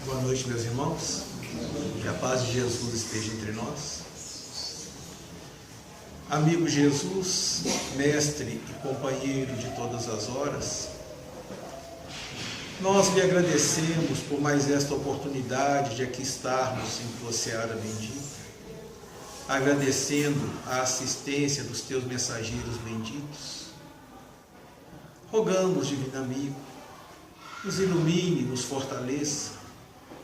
Boa noite, meus irmãos. Que a paz de Jesus esteja entre nós. Amigo Jesus, mestre e companheiro de todas as horas, nós lhe agradecemos por mais esta oportunidade de aqui estarmos em tua seara bendita, agradecendo a assistência dos teus mensageiros benditos. Rogamos, divino amigo, nos ilumine, nos fortaleça,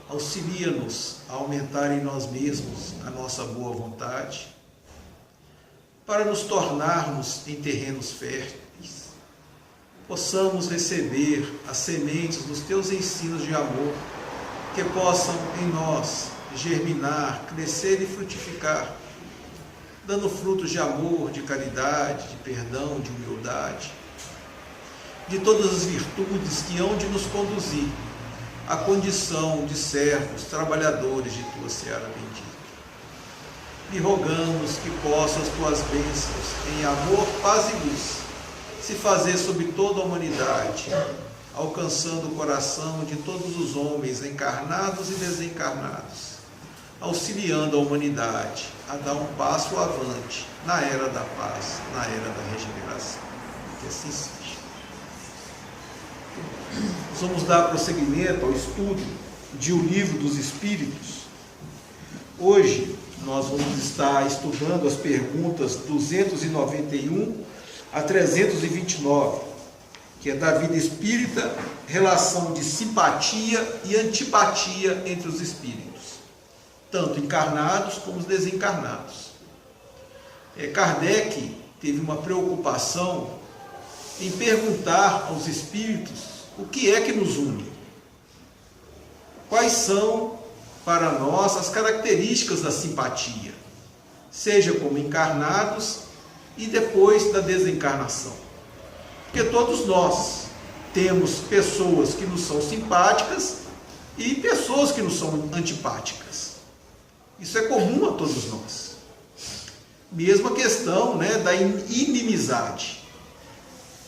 auxilia-nos a aumentar em nós mesmos a nossa boa vontade, para nos tornarmos em terrenos férteis, possamos receber as sementes dos teus ensinos de amor, que possam em nós germinar, crescer e frutificar, dando frutos de amor, de caridade, de perdão, de humildade, de todas as virtudes que hão de nos conduzir à condição de servos, trabalhadores de tua seara bendita. E rogamos que possam as tuas bênçãos em amor, paz e luz se fazer sobre toda a humanidade, alcançando o coração de todos os homens encarnados e desencarnados, auxiliando a humanidade a dar um passo avante na era da paz, na era da regeneração. Que assim seja. Nós vamos dar prosseguimento ao estudo de O Livro dos Espíritos. Hoje nós vamos estar estudando as perguntas 291 a 329, que é da vida espírita, relação de simpatia e antipatia entre os espíritos, tanto encarnados como os desencarnados. Kardec teve uma preocupação em perguntar aos espíritos o que é que nos une, quais são para nós as características da simpatia, seja como encarnados e depois da desencarnação. Porque todos nós temos pessoas que nos são simpáticas e pessoas que nos são antipáticas. Isso é comum a todos nós. Mesma questão, da inimizade.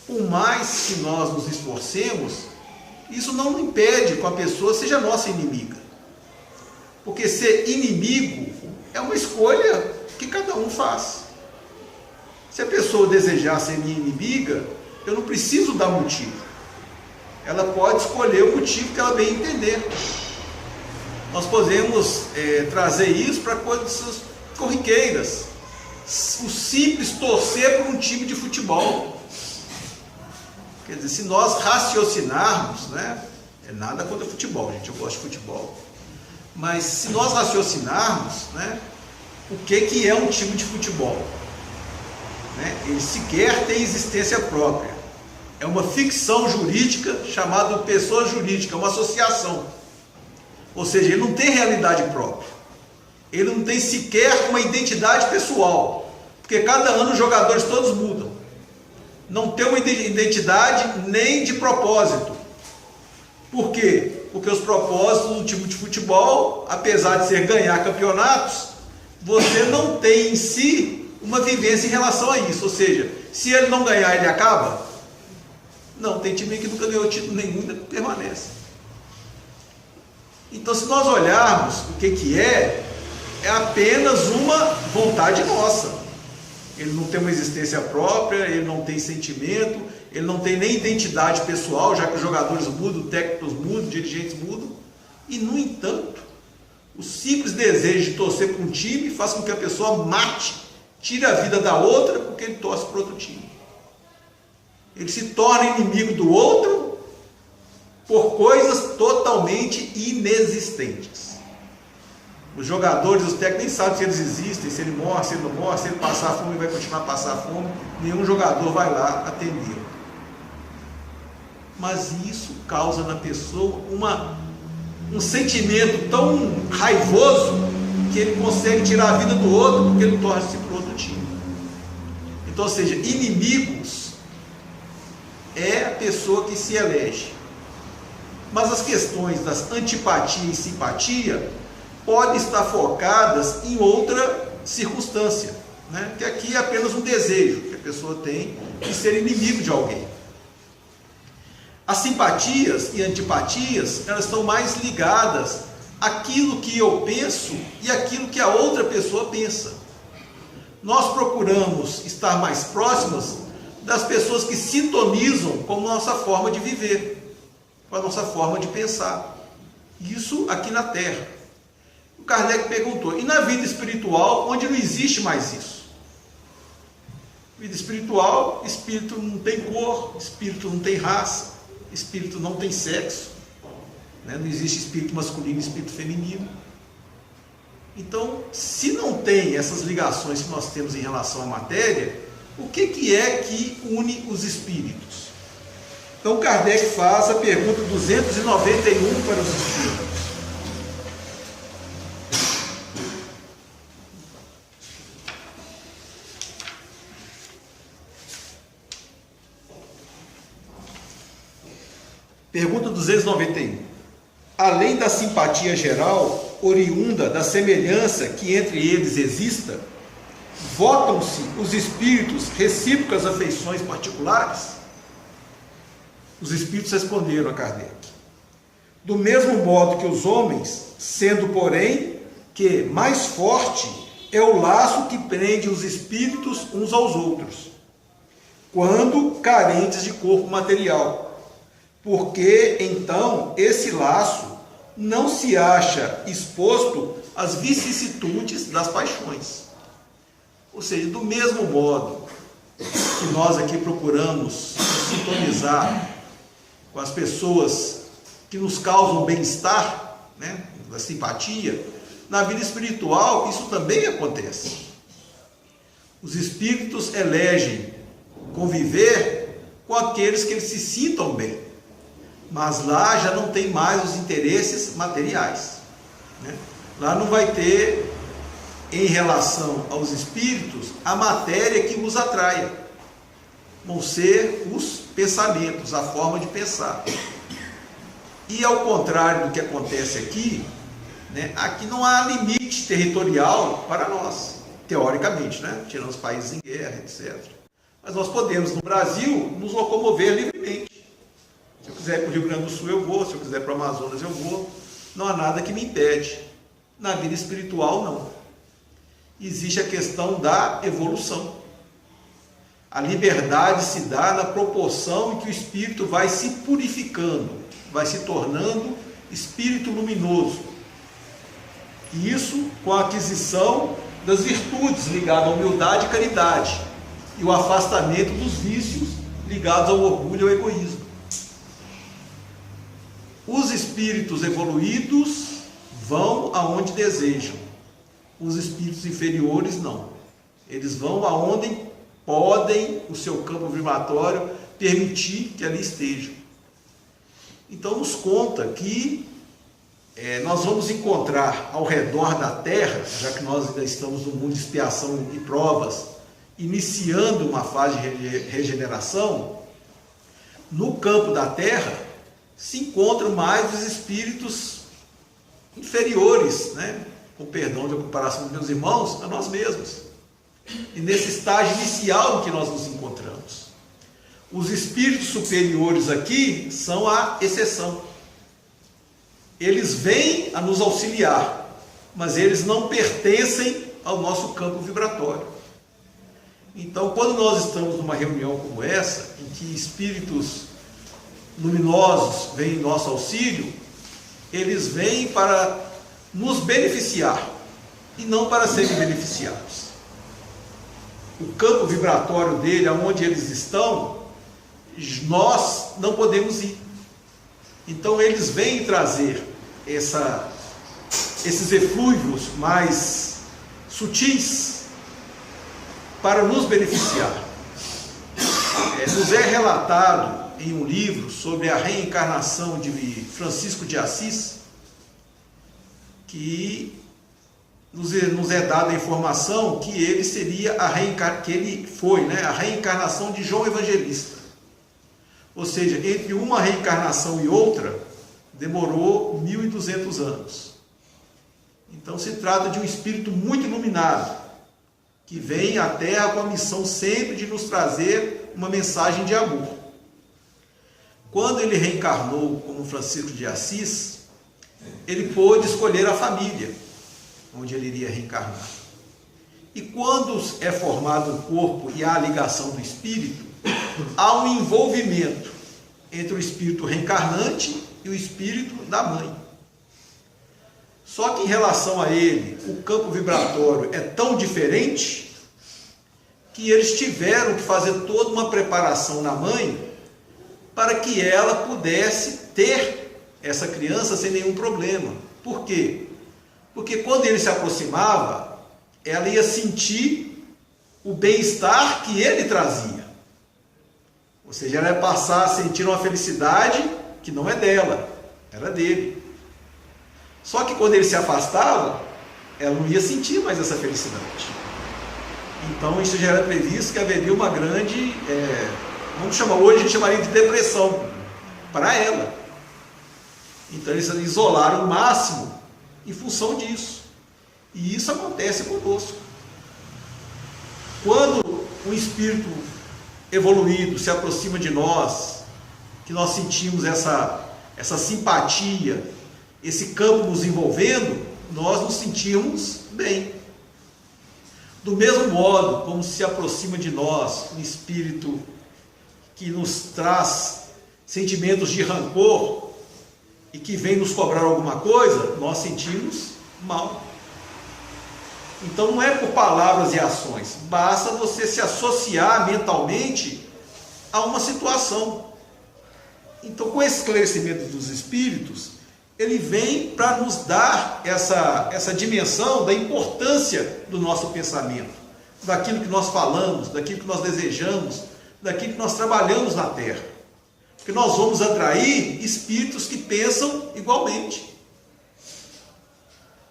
Por mais que nós nos esforcemos, isso não impede que a pessoa seja nossa inimiga. Porque ser inimigo é uma escolha que cada um faz. Se a pessoa desejar ser minha inimiga, eu não preciso dar motivo. Ela pode escolher o motivo que ela bem entender. Nós podemos trazer isso para coisas corriqueiras. O simples torcer por um time de futebol. Quer dizer, se nós raciocinarmos, é nada contra futebol, gente, eu gosto de futebol. Mas se nós raciocinarmos, o que é um time de futebol? Ele sequer tem existência própria. É uma ficção jurídica chamada pessoa jurídica, uma associação. Ou seja, ele não tem realidade própria. Ele não tem sequer uma identidade pessoal. Porque cada ano os jogadores todos mudam. Não tem uma identidade nem de propósito. Por quê? Porque os propósitos do time de futebol, apesar de ser ganhar campeonatos, você não tem em si uma vivência em relação a isso. Ou seja, se ele não ganhar, ele acaba? Não, tem time que nunca ganhou título nenhum e ainda permanece. Então, se nós olharmos o que é apenas uma vontade nossa. Ele não tem uma existência própria, ele não tem sentimento, ele não tem nem identidade pessoal, já que os jogadores mudam, técnicos mudam, dirigentes mudam. E, no entanto, o simples desejo de torcer para um time faz com que a pessoa mate, tire a vida da outra porque ele torce para outro time. Ele se torna inimigo do outro por coisas totalmente inexistentes. Os jogadores, os técnicos nem sabem se eles existem, se ele morre, se ele não morre, se ele passar fome, ele vai continuar a passar fome. Nenhum jogador vai lá atendê-lo. Mas isso causa na pessoa um sentimento tão raivoso que ele consegue tirar a vida do outro porque ele torce para o outro time. Então, ou seja, inimigos é a pessoa que se elege. Mas as questões das antipatia e simpatia podem estar focadas em outra circunstância, que aqui é apenas um desejo que a pessoa tem de ser inimigo de alguém. As simpatias e antipatias, elas estão mais ligadas àquilo que eu penso e àquilo que a outra pessoa pensa. Nós procuramos estar mais próximas das pessoas que sintonizam com a nossa forma de viver, com a nossa forma de pensar. Isso aqui na Terra. O Kardec perguntou, e na vida espiritual, onde não existe mais isso? Vida espiritual, espírito não tem cor, espírito não tem raça, espírito não tem sexo, né? Não existe espírito masculino e espírito feminino. Então, se não tem essas ligações que nós temos em relação à matéria, o que é que une os espíritos? Então, Kardec faz a pergunta 291 para os espíritos. Pergunta 291. Além da simpatia geral, oriunda da semelhança que entre eles exista, votam-se os espíritos recíprocas afeições particulares? Os espíritos responderam a Kardec. Do mesmo modo que os homens, sendo, porém, que mais forte é o laço que prende os espíritos uns aos outros, quando carentes de corpo material. Porque, então, esse laço não se acha exposto às vicissitudes das paixões. Ou seja, do mesmo modo que nós aqui procuramos sintonizar com as pessoas que nos causam bem-estar, né, da simpatia, na vida espiritual isso também acontece. Os espíritos elegem conviver com aqueles que eles se sintam bem. Mas lá já não tem mais os interesses materiais, né? Lá não vai ter, em relação aos espíritos, a matéria que os atraia. Vão ser os pensamentos, a forma de pensar. E ao contrário do que acontece aqui, né, aqui não há limite territorial para nós, teoricamente, né? Tirando os países em guerra, etc. Mas nós podemos, no Brasil, nos locomover livremente. Se eu quiser ir para o Rio Grande do Sul, eu vou. Se eu quiser para o Amazonas, eu vou. Não há nada que me impede. Na vida espiritual, não. Existe a questão da evolução. A liberdade se dá na proporção em que o espírito vai se purificando, vai se tornando espírito luminoso. E isso com a aquisição das virtudes ligadas à humildade e caridade, e o afastamento dos vícios ligados ao orgulho e ao egoísmo. Os espíritos evoluídos vão aonde desejam. Os espíritos inferiores não. Eles vão aonde podem o seu campo vibratório permitir que ali estejam. Então nos conta que nós vamos encontrar ao redor da Terra, já que nós ainda estamos no mundo de expiação e provas, iniciando uma fase de regeneração, no campo da Terra se encontram mais os espíritos inferiores, né? Com perdão de comparação dos meus irmãos, a nós mesmos. E nesse estágio inicial em que nós nos encontramos. Os espíritos superiores aqui são a exceção. Eles vêm a nos auxiliar, mas eles não pertencem ao nosso campo vibratório. Então, quando nós estamos numa reunião como essa, em que espíritos luminosos vêm em nosso auxílio, eles vêm para nos beneficiar e não para serem beneficiados. O campo vibratório dele, aonde eles estão, nós não podemos ir. Então eles vêm trazer esses eflúvios mais sutis para nos beneficiar. Nos é relatado em um livro sobre a reencarnação de Francisco de Assis, que nos é dada a informação que ele seria a reencarnação de João Evangelista. Ou seja, entre uma reencarnação e outra, demorou 1200 anos. Então se trata de um espírito muito iluminado, que vem à Terra com a missão sempre de nos trazer uma mensagem de amor. quando ele reencarnou como Francisco de Assis, ele pôde escolher a família onde ele iria reencarnar. E quando é formado o corpo e há a ligação do espírito, há um envolvimento entre o espírito reencarnante e o espírito da mãe. Só que em relação a ele, o campo vibratório é tão diferente que eles tiveram que fazer toda uma preparação na mãe para que ela pudesse ter essa criança sem nenhum problema. Por quê? Porque quando ele se aproximava, ela ia sentir o bem-estar que ele trazia. Ou seja, ela ia passar a sentir uma felicidade que não é dela, era dele. Só que quando ele se afastava, ela não ia sentir mais essa felicidade. Então isso já era previsto que haveria uma grande, vamos chamar, hoje a gente chamaria de depressão para ela. Então eles isolaram o máximo em função disso. E isso acontece conosco. Quando um espírito evoluído se aproxima de nós, que nós sentimos essa simpatia, esse campo nos envolvendo, nós nos sentimos bem. Do mesmo modo como se aproxima de nós um espírito que nos traz sentimentos de rancor e que vem nos cobrar alguma coisa, nós sentimos mal. Então não é por palavras e ações, basta você se associar mentalmente a uma situação. Então, com esse esclarecimento dos espíritos, ele vem para nos dar essa dimensão da importância do nosso pensamento, daquilo que nós falamos, daquilo que nós desejamos, daquilo que nós trabalhamos na Terra. Porque nós vamos atrair espíritos que pensam igualmente.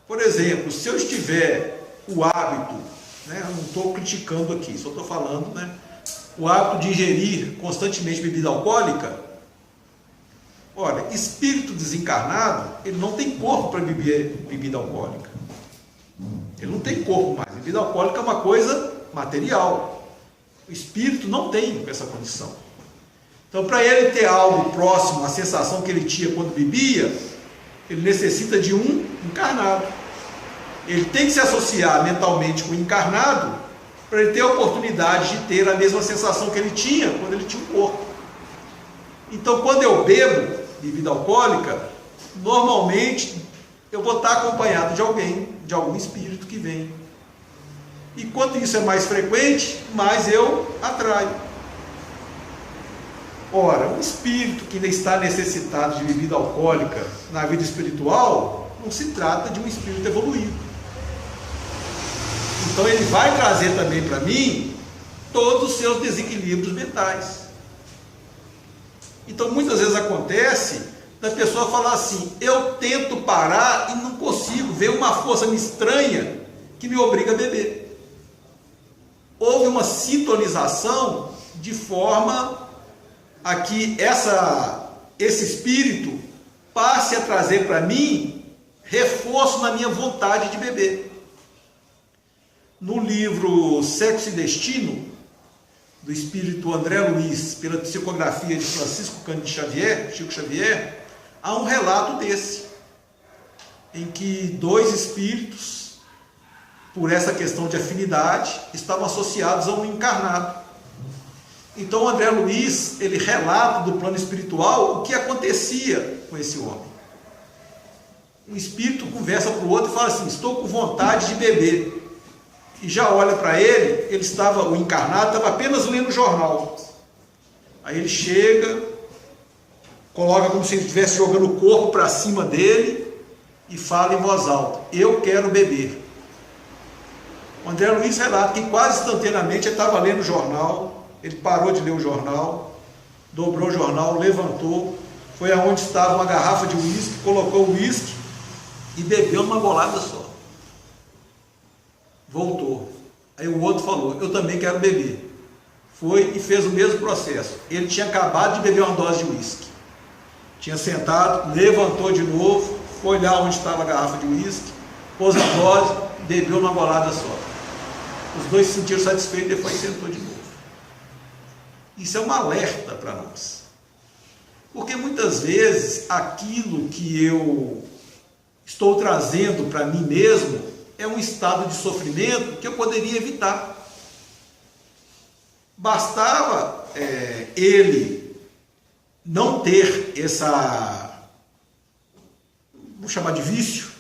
Por exemplo, se eu estiver o hábito, eu não estou criticando aqui, só estou falando, o hábito de ingerir constantemente bebida alcoólica. Olha, espírito desencarnado, ele não tem corpo para beber bebida alcoólica. Ele não tem corpo mais. Bebida alcoólica é uma coisa material. O espírito não tem essa condição. Então, para ele ter algo próximo à sensação que ele tinha quando bebia, ele necessita de um encarnado. Ele tem que se associar mentalmente com o encarnado para ele ter a oportunidade de ter a mesma sensação que ele tinha quando ele tinha um corpo. Então, quando eu bebo bebida alcoólica, normalmente eu vou estar acompanhado de alguém, de algum espírito que vem. E quanto isso é mais frequente, mais eu atraio. Ora, um espírito que ainda está necessitado de bebida alcoólica na vida espiritual, não se trata de um espírito evoluído. Então ele vai trazer também para mim todos os seus desequilíbrios mentais. Então muitas vezes acontece da pessoa falar assim: eu tento parar e não consigo, ver uma força estranha que me obriga a beber. Houve uma sintonização de forma a que esse espírito passe a trazer para mim reforço na minha vontade de beber. No livro Sexo e Destino, do espírito André Luiz, pela psicografia de Francisco Cândido Xavier, Chico Xavier, há um relato desse, em que dois espíritos, por essa questão de afinidade, estavam associados a um encarnado. Então André Luiz, ele relata do plano espiritual o que acontecia com esse homem. Um espírito conversa para o outro e fala assim: estou com vontade de beber. E já olha para ele, o encarnado estava apenas lendo o jornal. Aí ele chega, coloca como se ele estivesse jogando o corpo para cima dele e fala em voz alta: eu quero beber. O André Luiz relata que quase instantaneamente ele estava lendo o jornal, ele parou de ler o jornal, dobrou o jornal, levantou, foi aonde estava uma garrafa de uísque, colocou o uísque e bebeu uma golada só. Voltou. Aí o outro falou: eu também quero beber. Foi e fez o mesmo processo. Ele tinha acabado de beber uma dose de uísque. Tinha sentado, levantou de novo, foi lá onde estava a garrafa de uísque, pôs a dose, bebeu uma golada só. Os dois se sentiram satisfeitos e depois sentou de novo. Isso é um alerta para nós. Porque muitas vezes aquilo que eu estou trazendo para mim mesmo é um estado de sofrimento que eu poderia evitar. Bastava ele não ter vou chamar de vício,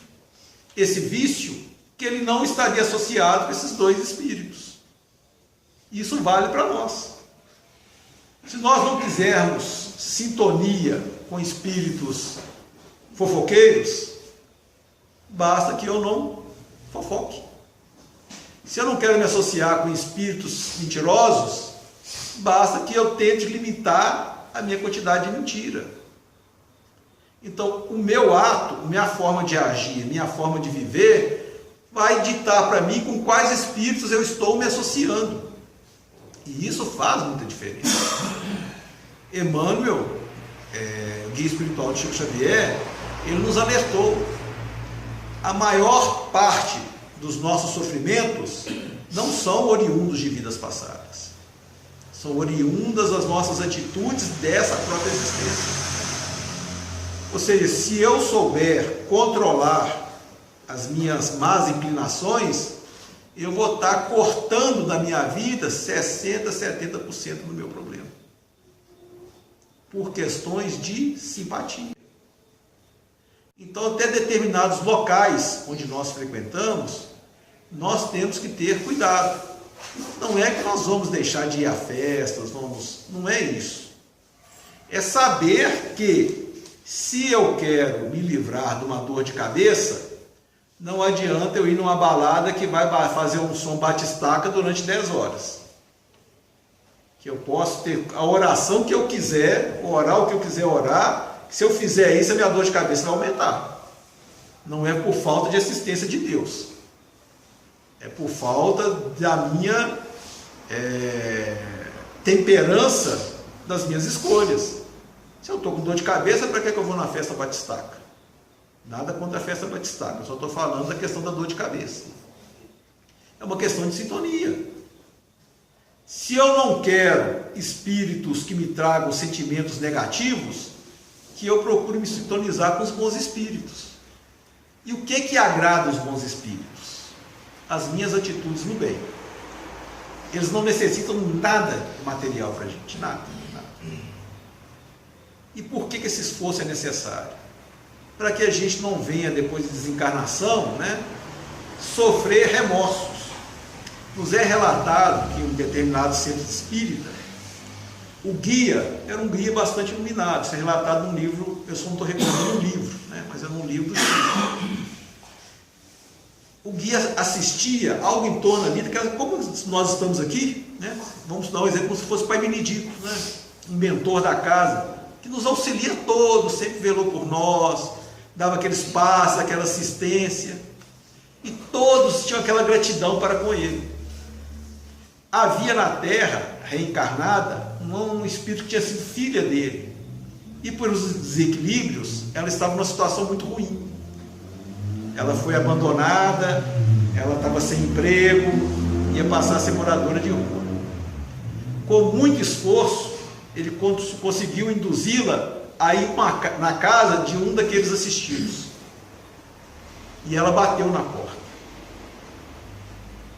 esse vício, que ele não estaria associado com esses dois espíritos. Isso vale para nós. Se nós não quisermos sintonia com espíritos fofoqueiros, basta que eu não fofoque. Se eu não quero me associar com espíritos mentirosos, basta que eu tente limitar a minha quantidade de mentira. Então, o meu ato, minha forma de agir, minha forma de viver, vai ditar para mim com quais espíritos eu estou me associando. E isso faz muita diferença. Emmanuel, guia espiritual de Chico Xavier, ele nos alertou. A maior parte dos nossos sofrimentos não são oriundos de vidas passadas. São oriundas das nossas atitudes dessa própria existência. Ou seja, se eu souber controlar as minhas más inclinações, eu vou estar cortando da minha vida 60%, 70% do meu problema. Por questões de simpatia. Então, até determinados locais onde nós frequentamos, nós temos que ter cuidado. Não é que nós vamos deixar de ir a festas, não é isso. É saber que, se eu quero me livrar de uma dor de cabeça, não adianta eu ir numa balada que vai fazer um som batistaca durante 10 horas. Que eu posso ter a oração que eu quiser, orar o que eu quiser orar. Se eu fizer isso, a minha dor de cabeça vai aumentar. Não é por falta de assistência de Deus. É por falta da minha temperança das minhas escolhas. Se eu estou com dor de cabeça, para que eu vou na festa batistaca? Nada contra a festa batistaca, eu só estou falando da questão da dor de cabeça. É uma questão de sintonia. Se eu não quero espíritos que me tragam sentimentos negativos, que eu procuro me sintonizar com os bons espíritos. E o que agrada os bons espíritos? As minhas atitudes no bem. Eles não necessitam nada material para a gente, nada. E por que esse esforço é necessário? Para que a gente não venha, depois de desencarnação, sofrer remorsos. Nos é relatado que em um determinado centro espírita, o guia era um guia bastante iluminado. Isso é relatado num livro, eu só não estou recordando um livro, mas é num livro do Chico. O guia assistia algo em torno ali, como nós estamos aqui, vamos dar um exemplo como se fosse o Pai Benedito, um mentor da casa, que nos auxilia todos, sempre velou por nós, dava aquele espaço, aquela assistência, e todos tinham aquela gratidão para com ele. Havia na Terra, reencarnada, um espírito que tinha sido filha dele, e por os desequilíbrios, ela estava numa situação muito ruim. Ela foi abandonada, ela estava sem emprego, ia passar a ser moradora de rua. Com muito esforço, ele conseguiu induzi-la a ir na casa de um daqueles assistidos. E ela bateu na porta.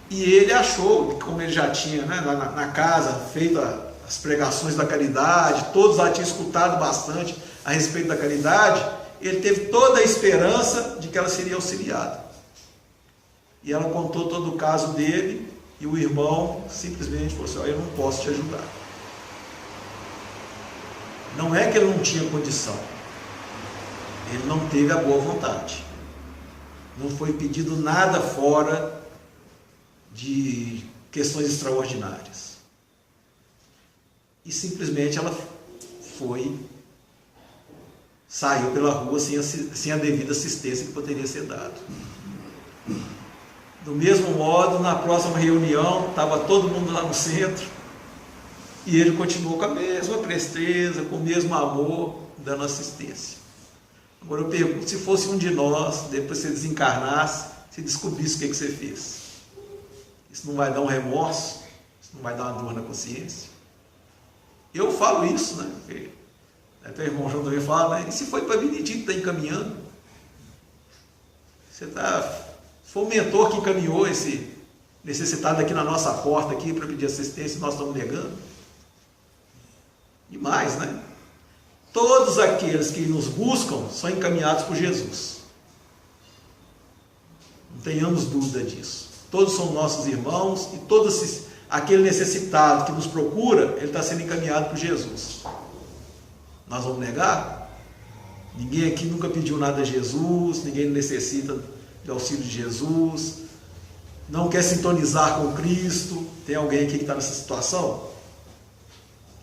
E ele achou, como ele já tinha na casa feito as pregações da caridade, todos lá tinham escutado bastante a respeito da caridade, ele teve toda a esperança de que ela seria auxiliada. E ela contou todo o caso dele, e o irmão simplesmente falou assim: eu não posso te ajudar. Não é que ele não tinha condição, ele não teve a boa vontade. Não foi pedido nada fora de questões extraordinárias. E simplesmente ela saiu pela rua sem a devida assistência que poderia ser dada. Do mesmo modo, na próxima reunião, estava todo mundo lá no centro, e ele continuou com a mesma presteza, com o mesmo amor, dando assistência. Agora eu pergunto, se fosse um de nós, depois que você desencarnasse, se descobrisse o que você fez, isso não vai dar um remorso? Isso não vai dar uma dor na consciência? Eu falo isso, porque Até o irmão João também fala, né? E se foi para Benedito, está encaminhando? Você foi o mentor que encaminhou esse necessitado aqui na nossa porta aqui para pedir assistência e nós estamos negando? Demais, né? Todos aqueles que nos buscam são encaminhados por Jesus. Não tenhamos dúvida disso. Todos são nossos irmãos e todos aquele necessitado que nos procura, ele está sendo encaminhado por Jesus. Nós vamos negar? Ninguém aqui nunca pediu nada a Jesus, ninguém necessita do auxílio de Jesus, não quer sintonizar com Cristo. Tem alguém aqui que está nessa situação?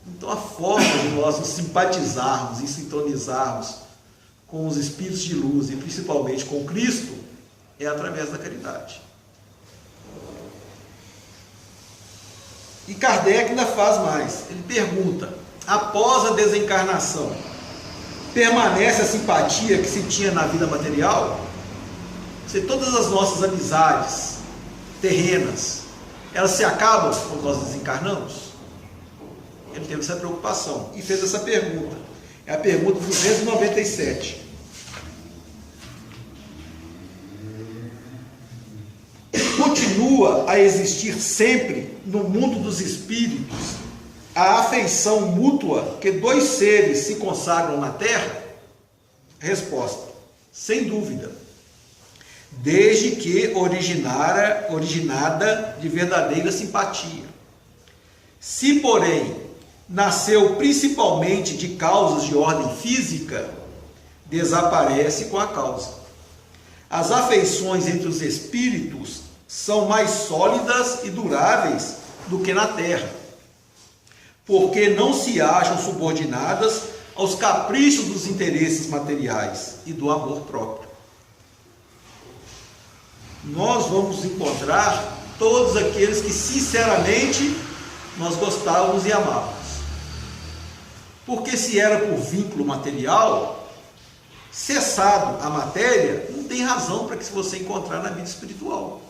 Então a forma de nós nos simpatizarmos e sintonizarmos com os espíritos de luz e principalmente com Cristo é através da caridade. E Kardec ainda faz mais, ele pergunta: após a desencarnação, permanece a simpatia que se tinha na vida material? Se todas as nossas amizades terrenas, elas se acabam quando nós desencarnamos? Ele teve essa preocupação e fez essa pergunta. É a pergunta 297. Continua a existir sempre no mundo dos espíritos a afeição mútua que dois seres se consagram na Terra? Resposta: sem dúvida, desde que originada de verdadeira simpatia. Se, porém, nasceu principalmente de causas de ordem física, desaparece com a causa. As afeições entre os espíritos são mais sólidas e duráveis do que na Terra, porque não se acham subordinadas aos caprichos dos interesses materiais e do amor próprio. Nós vamos encontrar todos aqueles que sinceramente nós gostávamos e amávamos. Porque se era por vínculo material, cessado a matéria, não tem razão para que você encontrar na vida espiritual.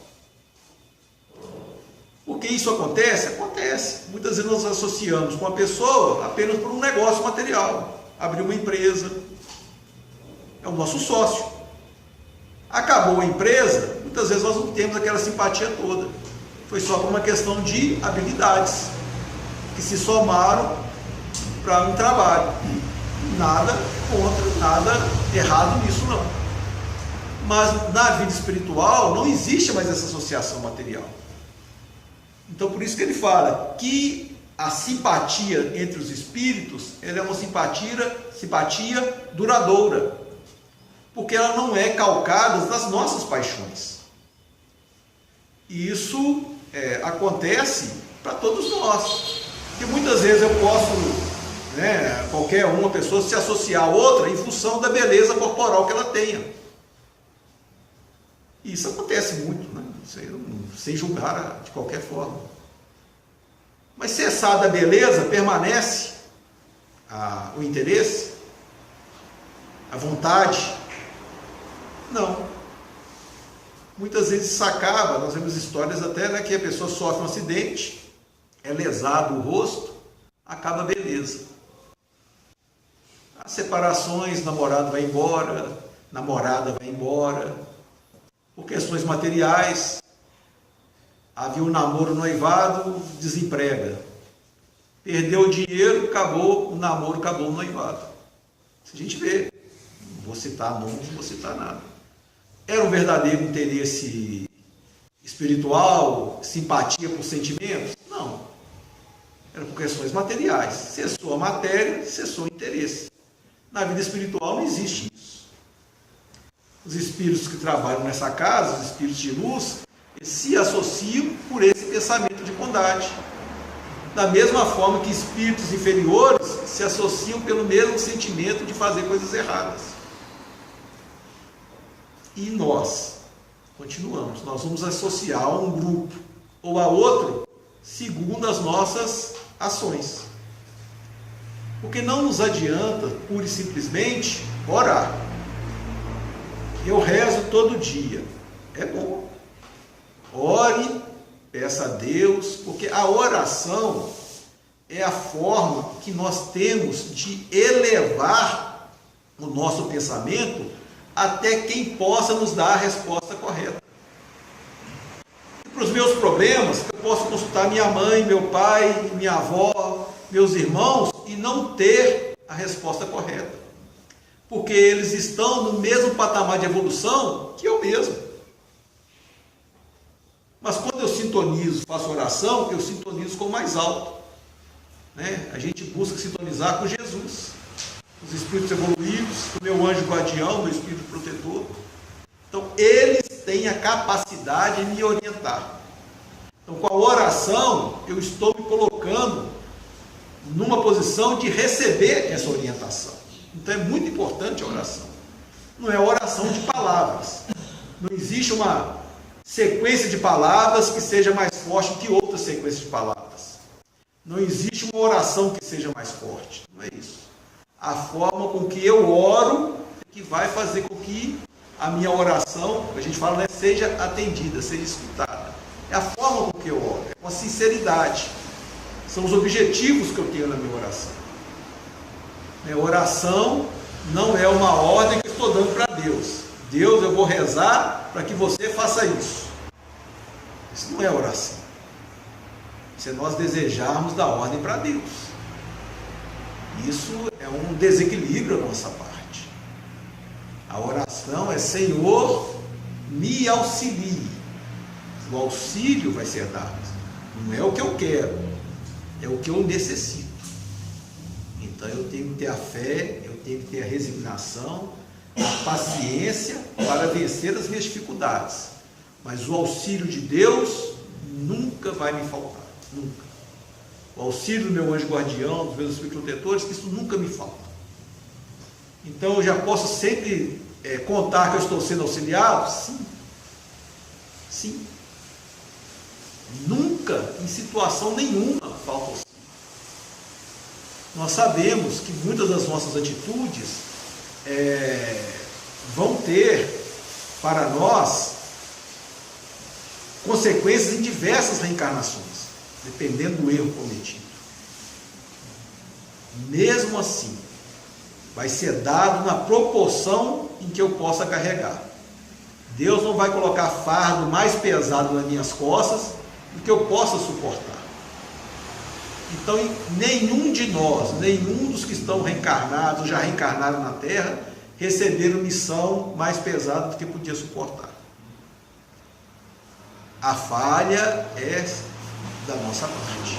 Porque isso acontece? Acontece. Muitas vezes nós associamos com a pessoa apenas por um negócio material. Abrir uma empresa, é o nosso sócio. Acabou a empresa, muitas vezes nós não temos aquela simpatia toda. Foi só por uma questão de habilidades que se somaram para um trabalho. Nada contra, nada errado nisso não. Mas na vida espiritual não existe mais essa associação material. Então por isso que ele fala que a simpatia entre os espíritos, ela é uma simpatia duradoura, porque ela não é calcada nas nossas paixões. E isso acontece para todos nós, porque muitas vezes eu posso, qualquer uma pessoa se associar a outra em função da beleza corporal que ela tenha. E isso acontece muito, né? Sem julgar de qualquer forma. Mas cessada a beleza, permanece o interesse, a vontade? Não. Muitas vezes isso acaba, nós vemos histórias até que a pessoa sofre um acidente, é lesado o rosto, acaba a beleza. As separações, namorado vai embora, namorada vai embora, por questões materiais. Havia um namoro, noivado, desemprega. Perdeu o dinheiro, acabou o namoro, acabou o noivado. Se a gente vê, não vou citar nomes, não vou citar nada. Era um verdadeiro interesse espiritual, simpatia por sentimentos? Não. Era por questões materiais. Cessou a matéria, cessou o interesse. Na vida espiritual não existe isso. Os espíritos que trabalham nessa casa, os espíritos de luz, se associam por esse pensamento de bondade. Da mesma forma que espíritos inferiores se associam pelo mesmo sentimento de fazer coisas erradas. E nós continuamos, nós vamos associar a um grupo ou a outro segundo as nossas ações. Porque não nos adianta pura e simplesmente orar. Eu rezo todo dia. É bom. Ore, peça a Deus, porque a oração é a forma que nós temos de elevar o nosso pensamento até quem possa nos dar a resposta correta. E para os meus problemas, eu posso consultar minha mãe, meu pai, minha avó, meus irmãos e não ter a resposta correta, porque eles estão no mesmo patamar de evolução que eu mesmo. Mas quando eu sintonizo, faço oração, eu sintonizo com o mais alto, né? A gente busca sintonizar com Jesus, os espíritos evoluídos, o meu anjo guardião, o meu espírito protetor. Então eles têm a capacidade de me orientar. Então com a oração eu estou me colocando numa posição de receber essa orientação. Então é muito importante a oração. Não é oração de palavras. Não existe uma sequência de palavras que seja mais forte que outra sequência de palavras. Não existe uma oração que seja mais forte. Não é isso. A forma com que eu oro é que vai fazer com que a minha oração, a gente fala, né, seja atendida, seja escutada. É a forma com que eu oro, é com a sinceridade. São os objetivos que eu tenho na minha oração. Minha oração não é uma ordem que eu estou dando para Deus. Deus, eu vou rezar para que você faça isso. Isso não é oração. Isso é nós desejarmos dar ordem para Deus. Isso é um desequilíbrio da nossa parte. A oração é: Senhor, me auxilie. O auxílio vai ser dado. Não é o que eu quero, é o que eu necessito. Então eu tenho que ter a fé, eu tenho que ter a resignação, a paciência para vencer as minhas dificuldades. Mas o auxílio de Deus nunca vai me faltar, nunca. O auxílio do meu anjo guardião, dos meus espíritos protetores, que isso nunca me falta. Então eu já posso sempre contar que eu estou sendo auxiliado? Sim. Sim. Nunca, em situação nenhuma, falta auxílio. Nós sabemos que muitas das nossas atitudes vão ter para nós consequências em diversas reencarnações, dependendo do erro cometido. Mesmo assim, vai ser dado na proporção em que eu possa carregar. Deus não vai colocar fardo mais pesado nas minhas costas do que eu possa suportar. Então, nenhum de nós, nenhum dos que estão reencarnados, já reencarnaram na Terra, receberam missão mais pesada do que podia suportar. A falha é da nossa parte.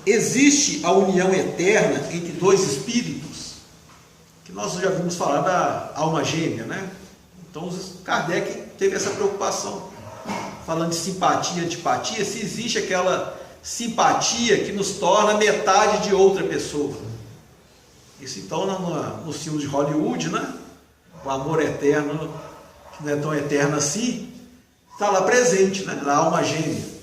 Existe a união eterna entre dois espíritos, que nós já vimos falar da alma gêmea, né? Então Kardec teve essa preocupação, falando de simpatia e antipatia, se existe aquela simpatia que nos torna metade de outra pessoa. Isso então nos filmes de Hollywood, né? O amor eterno, que não é tão eterno assim, está lá presente, né? Na alma gêmea.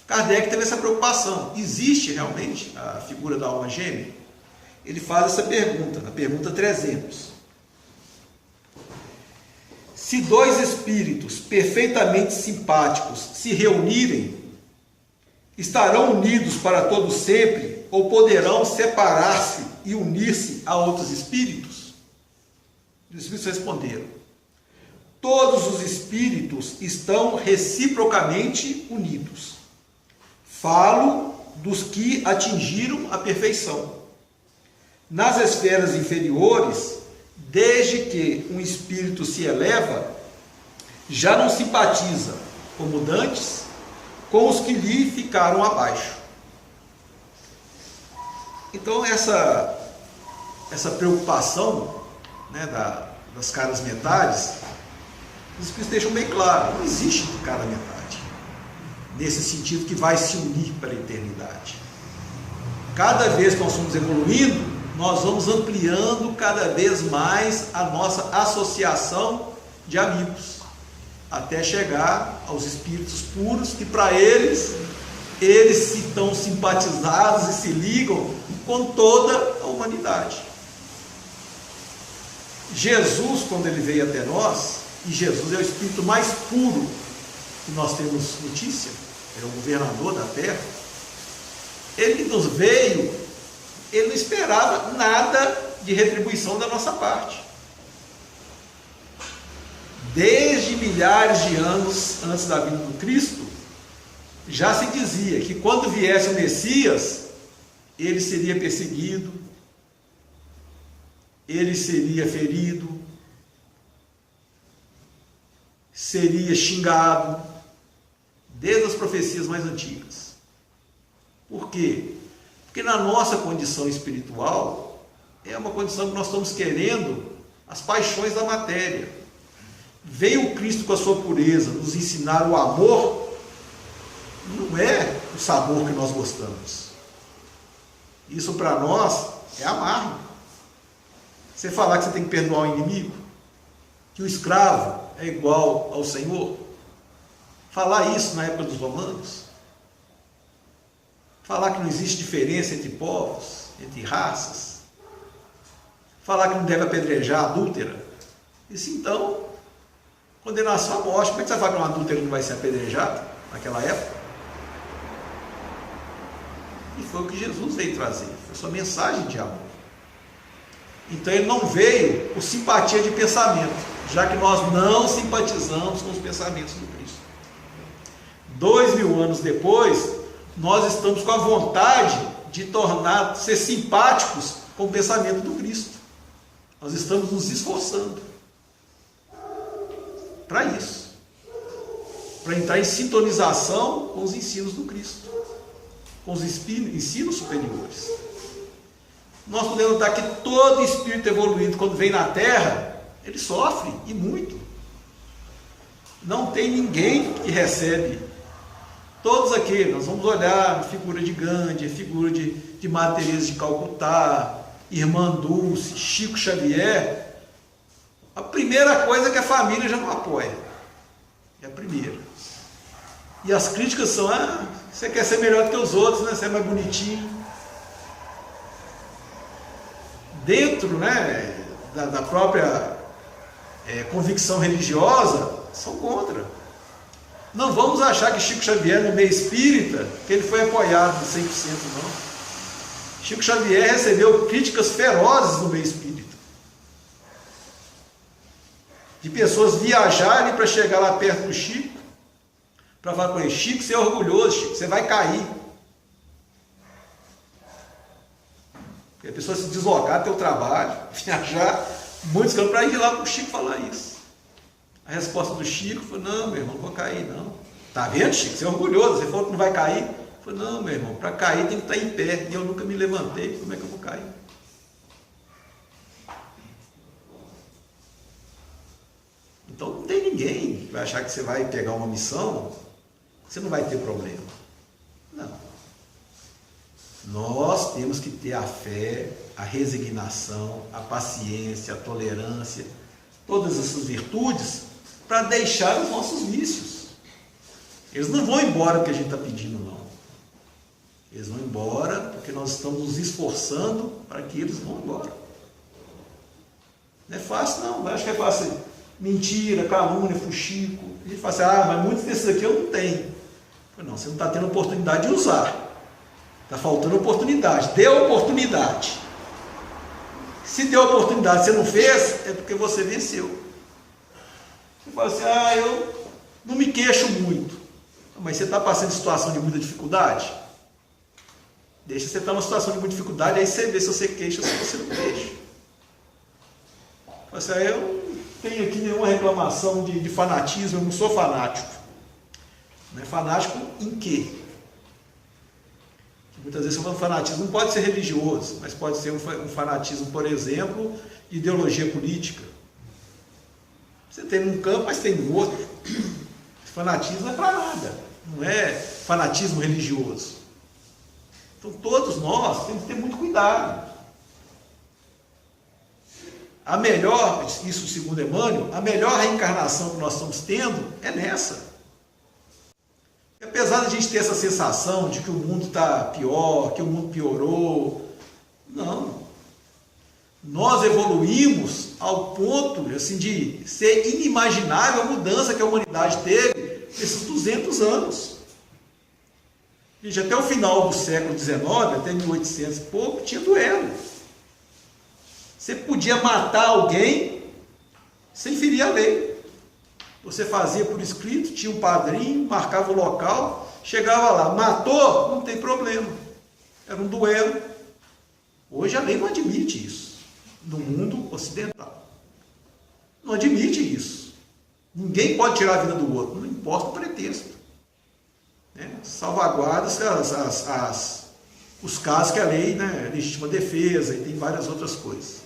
Kardec teve essa preocupação. Existe realmente a figura da alma gêmea? Ele faz essa pergunta, na pergunta 300. Se dois espíritos perfeitamente simpáticos se reunirem, estarão unidos para todo sempre ou poderão separar-se e unir-se a outros espíritos? Os espíritos responderam: todos os espíritos estão reciprocamente unidos. Falo dos que atingiram a perfeição. Nas esferas inferiores, desde que um espírito se eleva, já não simpatiza, como dantes, com os que lhe ficaram abaixo. Então essa preocupação, né, das caras metades, os espíritos deixam bem claro: não existe cara metade, nesse sentido que vai se unir para a eternidade. Cada vez que nós vamos evoluindo, nós vamos ampliando cada vez mais a nossa associação de amigos, até chegar aos espíritos puros, que para eles se estão simpatizados e se ligam com toda a humanidade. Jesus, quando ele veio até nós, e Jesus é o espírito mais puro que nós temos notícia, era o governador da terra, ele nos veio, ele não esperava nada de retribuição da nossa parte. Desde milhares de anos antes da vinda do Cristo, já se dizia que quando viesse o Messias, ele seria perseguido, ele seria ferido, seria xingado, desde as profecias mais antigas. Por quê? Porque na nossa condição espiritual, é uma condição que nós estamos querendo as paixões da matéria. Veio o Cristo com a sua pureza nos ensinar o amor, não é o sabor que nós gostamos. Isso para nós é amargo. Você falar que você tem que perdoar o inimigo, que o escravo é igual ao Senhor, falar isso na época dos romanos, falar que não existe diferença entre povos, entre raças, falar que não deve apedrejar a adúltera, isso então, condenação à morte. Como é que você vai falar que uma adúltera não vai ser apedrejada naquela época? E foi o que Jesus veio trazer, foi sua mensagem de amor. Então ele não veio por simpatia de pensamento, já que nós não simpatizamos com os pensamentos do Cristo. 2000 anos depois, nós estamos com a vontade de ser simpáticos com o pensamento do Cristo. Nós estamos nos esforçando para isso, para entrar em sintonização com os ensinos do Cristo, com os ensinos superiores. Nós podemos notar que todo espírito evoluído, quando vem na Terra, ele sofre, e muito. Não tem ninguém que recebe. Todos aqui, nós vamos olhar a figura de Gandhi, a figura de Madre Teresa de Calcutá, Irmã Dulce, Chico Xavier. A primeira coisa é que a família já não apoia. É a primeira. E as críticas são, você quer ser melhor do que os outros, né? Você é mais bonitinho. Dentro, né, da própria convicção religiosa, são contra. Não vamos achar que Chico Xavier, no meio espírita, que ele foi apoiado 100%, não. Chico Xavier recebeu críticas ferozes no meio espírita. De pessoas viajarem para chegar lá perto do Chico, para falar com ele: Chico, você é orgulhoso, Chico, você vai cair. Porque a pessoa se deslocar do teu trabalho, viajar muitos campos para ir lá para o Chico falar isso. A resposta do Chico foi: não, meu irmão, não vou cair não. Tá vendo, Chico? Você é orgulhoso, você falou que não vai cair. Eu falei: não, meu irmão, para cair tem que estar em pé, e eu nunca me levantei, como é que eu vou cair? Então não tem ninguém que vai achar que você vai pegar uma missão, você não vai ter problema. Não. Nós temos que ter a fé, a resignação, a paciência, a tolerância, todas essas virtudes, para deixar os nossos vícios. Eles não vão embora porque a gente está pedindo, não. Eles vão embora porque nós estamos nos esforçando para que eles vão embora. Não é fácil, não. Eu acho que é fácil. Mentira, calúnia, fuxico. A gente fala assim: mas muitos desses aqui eu não tenho. Eu falei: não, você não está tendo oportunidade de usar. Está faltando oportunidade. Dê oportunidade. Se deu oportunidade e você não fez, é porque você venceu. Você fala assim: eu não me queixo muito. Mas você está passando situação de muita dificuldade? Deixa você estar numa situação de muita dificuldade, aí você vê se você queixa ou se você não queixa. Fala assim: eu não tenho aqui nenhuma reclamação de fanatismo, eu não sou fanático. Não é fanático em quê? Muitas vezes o fanatismo não pode ser religioso, mas pode ser um fanatismo, por exemplo, de ideologia política. Você tem num campo, mas tem no outro. Fanatismo não é para nada, não é fanatismo religioso. Então todos nós temos que ter muito cuidado. A melhor, isso segundo Emmanuel, a melhor reencarnação que nós estamos tendo é nessa. Apesar de a gente ter essa sensação de que o mundo está pior, que o mundo piorou, não. Nós evoluímos ao ponto assim, de ser inimaginável a mudança que a humanidade teve nesses 200 anos. Gente, até o final do século XIX, até 1800 e pouco, tinha duelo. Você podia matar alguém sem ferir a lei. Você fazia por escrito, tinha um padrinho, marcava o local, chegava lá, matou, não tem problema. Era um duelo. Hoje a lei não admite isso, no mundo ocidental. Não admite isso. Ninguém pode tirar a vida do outro, não importa o pretexto. Salvaguarda os casos que a lei, legítima defesa, e tem várias outras coisas.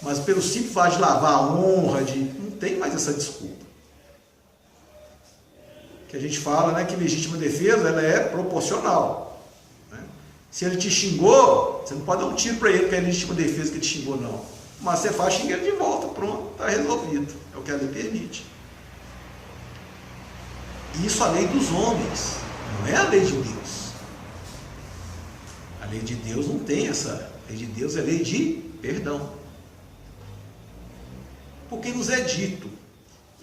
Mas pelo simples fato de lavar a honra, não tem mais essa desculpa. Que a gente fala, que legítima defesa ela é proporcional. Se ele te xingou, você não pode dar um tiro para ele, porque é legítima defesa que ele te xingou, não. Mas você faz xingar ele de volta, pronto, está resolvido. É o que a lei permite. Isso a lei dos homens, não é a lei de Deus. A lei de Deus não tem essa. A lei de Deus é lei de perdão. Porque nos é dito,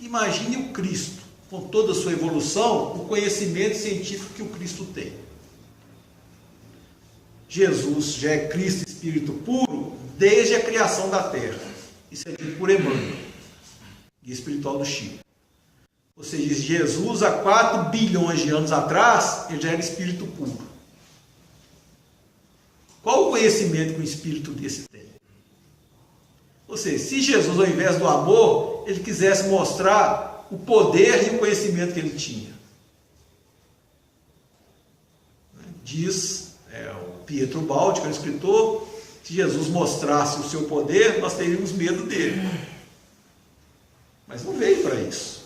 imagine o Cristo, com toda a sua evolução, o conhecimento científico que o Cristo tem. Jesus já é Cristo Espírito puro desde a criação da terra. Isso é dito por Emmanuel, guia espiritual do Chico. Ou seja, Jesus, há 4 bilhões de anos atrás, ele já era espírito puro. Qual o conhecimento que um espírito desse tem? Ou seja, se Jesus, ao invés do amor, ele quisesse mostrar o poder e o conhecimento que ele tinha. Diz o Pietro Baldi, que é o escritor, se Jesus mostrasse o seu poder, nós teríamos medo dele. Mas não veio para isso.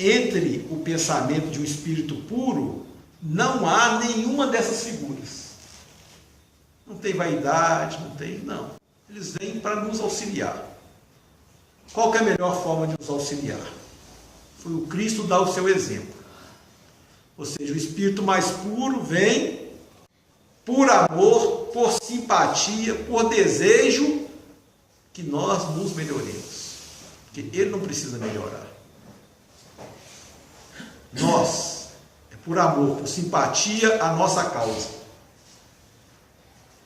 Entre o pensamento de um espírito puro, não há nenhuma dessas figuras. Não tem vaidade, não. Eles vêm para nos auxiliar. Qual que é a melhor forma de nos auxiliar? Foi o Cristo dar o seu exemplo. Ou seja, o espírito mais puro vem por amor, por simpatia, por desejo que nós nos melhoremos. Porque ele não precisa melhorar. Nós, é por amor, por simpatia a nossa causa.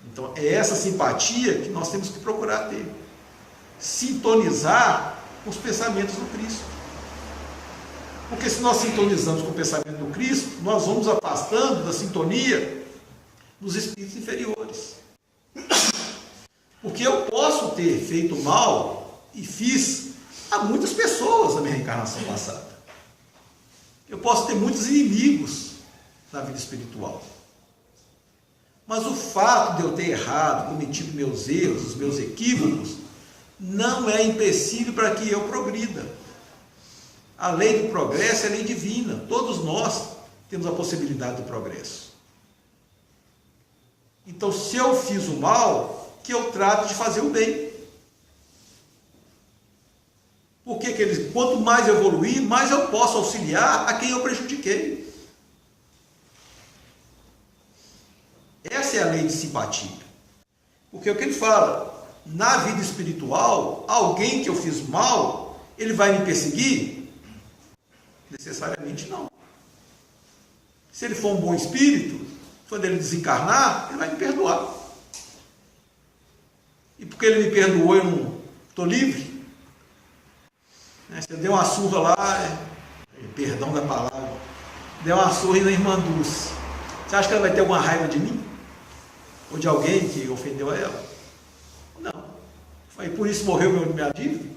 Então, é essa simpatia que nós temos que procurar ter. Sintonizar com os pensamentos do Cristo. Porque se nós sintonizamos com o pensamento do Cristo, nós vamos afastando da sintonia dos espíritos inferiores. Porque eu posso ter feito mal, e fiz, a muitas pessoas na minha reencarnação passada. Eu posso ter muitos inimigos na vida espiritual. Mas o fato de eu ter errado, cometido meus erros, os meus equívocos, não é empecilho para que eu progrida. A lei do progresso é lei divina. Todos nós temos a possibilidade do progresso. Então, se eu fiz o mal, que eu trato de fazer o bem. Porque quanto mais eu evoluir, mais eu posso auxiliar a quem eu prejudiquei. Essa é a lei de simpatia. Porque é o que ele fala, na vida espiritual, alguém que eu fiz mal, ele vai me perseguir? Necessariamente não. Se ele for um bom espírito, quando ele desencarnar, ele vai me perdoar. E porque ele me perdoou, eu não estou livre? Se eu der uma surra lá, perdão da palavra, der uma surra na irmã Dulce, você acha que ela vai ter alguma raiva de mim? Ou de alguém que ofendeu a ela? Não. Aí por isso morreu minha dívida?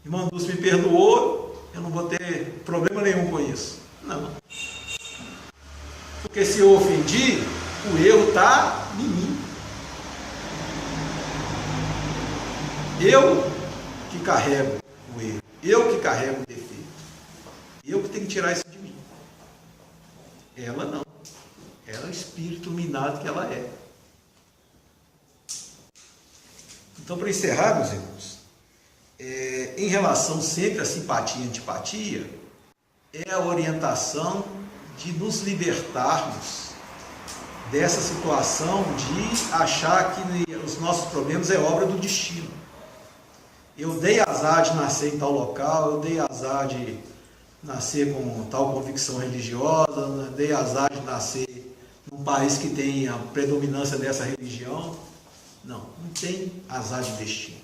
Irmã Dulce me perdoou, eu não vou ter problema nenhum com isso. Não. Porque se eu ofendi, o erro está em mim. Eu que carrego o erro, eu que carrego o defeito, eu que tenho que tirar isso de mim. Ela não, ela é o espírito minado que ela é. Então, para encerrar, meus irmãos, em relação sempre à simpatia e antipatia, é a orientação de nos libertarmos dessa situação de achar que os nossos problemas é obra do destino. Eu dei azar de nascer em tal local, eu dei azar de nascer com tal convicção religiosa, dei azar de nascer num país que tem a predominância dessa religião. Não tem azar de destino.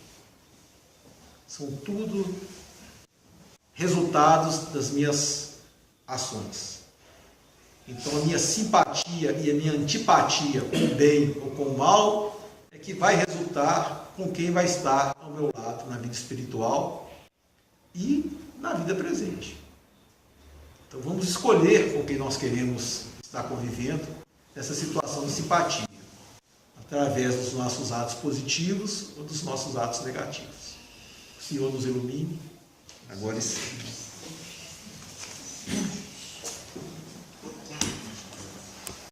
São tudo resultados das minhas ações. Então a minha simpatia e a minha antipatia com o bem ou com o mal é que vai resultar com quem vai estar ao meu lado na vida espiritual e na vida presente. Então vamos escolher com quem nós queremos estar convivendo nessa situação de simpatia, através dos nossos atos positivos ou dos nossos atos negativos. O Senhor nos ilumine, agora e sempre.